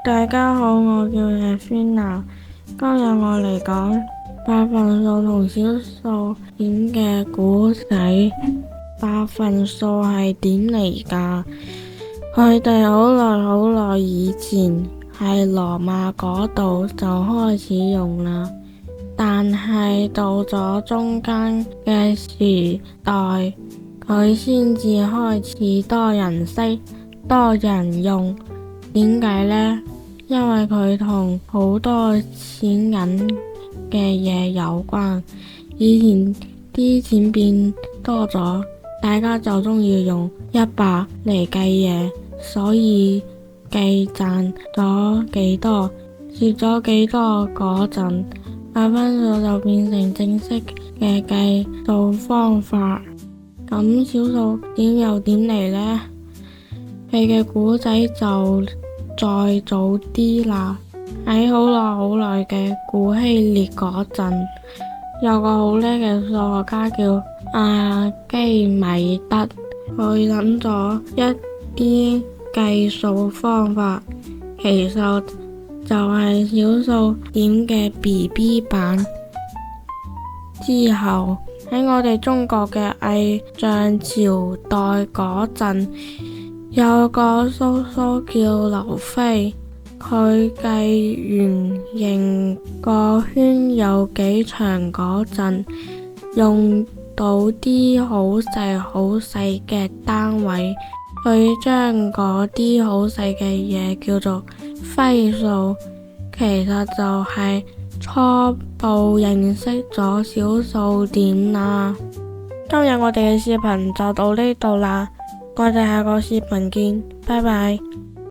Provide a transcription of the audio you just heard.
大家好，我叫葉宣娜。今日我嚟講百分數同小數點嘅故仔。百分數係點嚟㗎？佢哋好耐以前喺羅馬嗰度就開始用啦，但係到咗中間嘅時代，佢先至開始多人識、多人用。點解呢？因為佢同好多錢銀嘅嘢有關。以前啲錢變多咗，大家就鍾意用100嚟計嘢，所以計賺咗幾多，蝕咗幾多嗰陣，百分數就變成正式嘅計數方法。咁小數點又點嚟呢？佢嘅故仔就再早啲啦。喺好耐嘅古希臘嗰陣，有個好叻嘅數學家叫阿基米德，佢諗咗一啲計數方法，其實就係小數點嘅 BB 版。之後喺我哋中國嘅魏晉朝代嗰陣，有個叔叔叫劉飛，佢計圓形個圈有幾長嗰陣，用到啲好細嘅單位，佢將嗰啲好細嘅嘢叫做徽數，其實就係初步認識咗小數點啦。今日我哋嘅視頻就到呢度啦，我哋下個視頻見，拜拜。